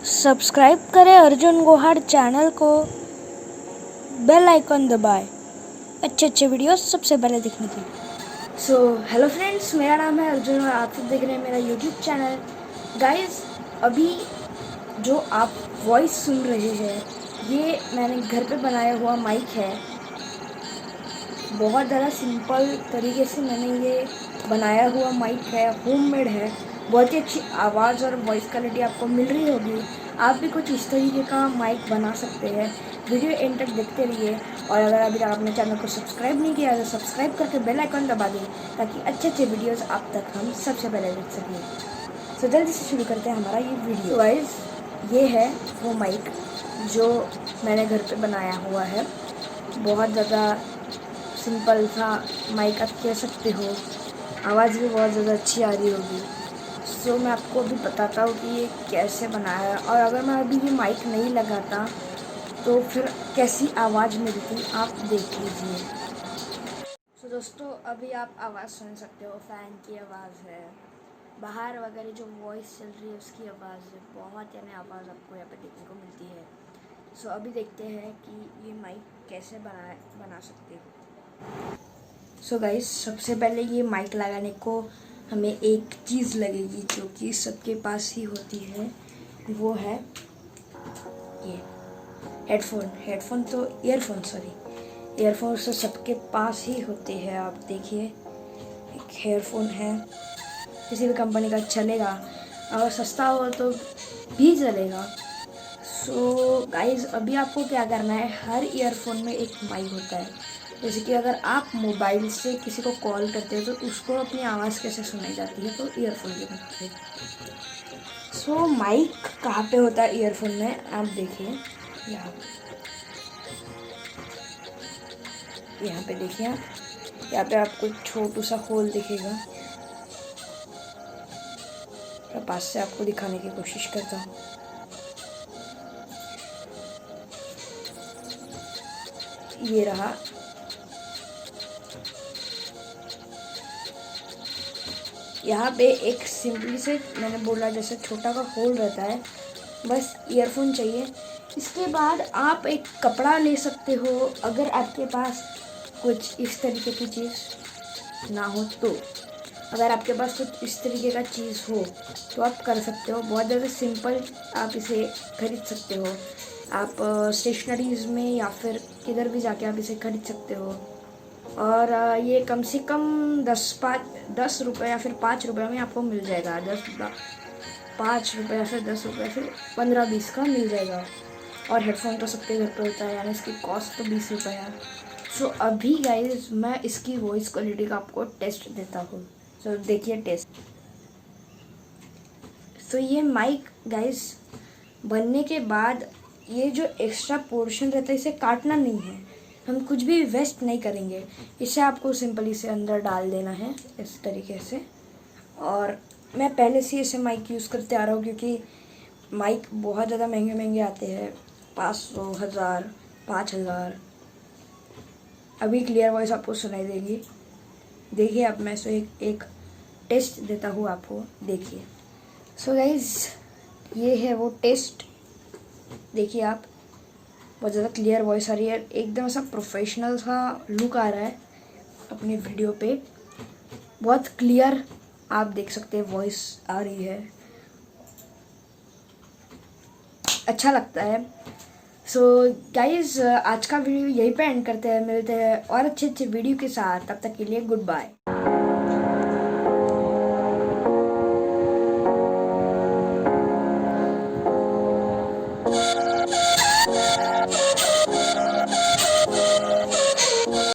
Subscribe करें Arjun Gohad channel को, bell icon दबाएं अच्छे अच्छे वीडियोस सबसे पहले देखने के लिए। सो हेलो फ्रेंड्स, मेरा नाम है अर्जुन और आप सब देख रहे हैं मेरा यूट्यूब चैनल। गाइस, अभी जो आप वॉइस सुन रहे हैं ये मैंने घर पे बनाया हुआ माइक है। बहुत ज़्यादा सिंपल तरीके से मैंने ये बनाया हुआ माइक है, होममेड है। बहुत ही अच्छी आवाज़ और वॉइस क्वालिटी आपको मिल रही होगी। आप भी कुछ इस तरीके का माइक बना सकते हैं। वीडियो एंड तक देखते रहिए और अगर अभी तक आपने चैनल को सब्सक्राइब नहीं किया तो सब्सक्राइब करके बेल आइकन दबा दें ताकि अच्छे अच्छे वीडियोस आप तक हम सबसे पहले देख सकें। सो जल्दी से शुरू करते हैं हमारा ये वीडियो। गाइस, ये है वो माइक जो मैंने घर पे बनाया हुआ है। बहुत ज़्यादा सिंपल सा माइक आप कह सकते हो। आवाज़ भी बहुत ज़्यादा अच्छी आ रही होगी। सो मैं आपको अभी बताता हूँ कि ये कैसे बनाया है और अगर मैं अभी ये माइक नहीं लगाता तो फिर कैसी आवाज़ मिलती आप देख लीजिए। सो दोस्तों, अभी आप आवाज़ सुन सकते हो। फ़ैन की आवाज़ है, बाहर वगैरह जो वॉइस चल रही है उसकी आवाज़ है। बहुत यानी आवाज़ आपको यहाँ पे देखने को मिलती है। सो अभी देखते हैं कि ये माइक कैसे बना सकते हो। सो गाइस, सबसे पहले ये माइक लगाने को हमें एक चीज़ लगेगी जो कि सबके पास ही होती है, वो है ये हेडफोन तो ईयरफोन तो सबके पास ही होते हैं। आप देखिए, एक हेयरफोन है, किसी भी कंपनी का चलेगा, अगर सस्ता हो तो भी चलेगा। सो गाइस, अभी आपको क्या करना है, हर ईयरफोन में एक माइक होता है। जैसे कि अगर आप मोबाइल से किसी को कॉल करते हो तो उसको अपनी आवाज़ कैसे सुनाई जाती है, तो ईयरफोन के मदद से। सो माइक कहाँ पे होता है ईयरफोन में, आप देखिए यहाँ पे देखिए, यहाँ पे आपको छोटू सा होल दिखेगा। मैं पास से आपको दिखाने की कोशिश करता हूँ। ये रहा। यहाँ पे एक सिंपली से मैंने बोला जैसे छोटा का होल रहता है, बस ईयरफोन चाहिए। इसके बाद आप एक कपड़ा ले सकते हो, अगर आपके पास कुछ इस तरीके की चीज़ ना हो तो। अगर आपके पास कुछ इस तरीके का चीज़ हो तो आप कर सकते हो। बहुत ज़्यादा सिंपल आप इसे खरीद सकते हो। आप स्टेशनरीज़ में या फिर किधर भी जाके आप इसे खरीद सकते हो। और ये कम से कम 10 रुपये या फिर 5 रुपये में आपको मिल जाएगा। 5 रुपये या फिर 10 रुपये, फिर 15-20 का मिल जाएगा। और हेडफोन तो सबके घर पे होता है, यानी इसकी कॉस्ट तो 20 रुपये है। सो अभी गाइज मैं इसकी वॉइस क्वालिटी का आपको टेस्ट देता हूँ। सो देखिए टेस्ट। सो ये माइक गाइज बनने के बाद ये जो एक्स्ट्रा पोर्शन रहता है इसे काटना नहीं है, हम कुछ भी वेस्ट नहीं करेंगे। इसे आपको सिंपली से अंदर डाल देना है इस तरीके से। और मैं पहले से इसे माइक यूज़ करते आ रहा हूँ क्योंकि माइक बहुत ज़्यादा महंगे महंगे आते हैं, 500, 1000, 5000। अभी क्लियर वॉइस आपको सुनाई देगी। देखिए, अब मैं इसे एक टेस्ट देता हूँ आपको, देखिए। सो गाइज, ये है वो टेस्ट। देखिए आप, बहुत ज़्यादा क्लियर वॉइस आ रही है, एकदम सा प्रोफेशनल सा लुक आ रहा है अपनी वीडियो पे। बहुत क्लियर आप देख सकते हैं वॉइस आ रही है, अच्छा लगता है। सो गाइज, आज का वीडियो यहीं पे एंड करते हैं। मिलते हैं और अच्छे अच्छे वीडियो के साथ, तब तक के लिए गुड बाय।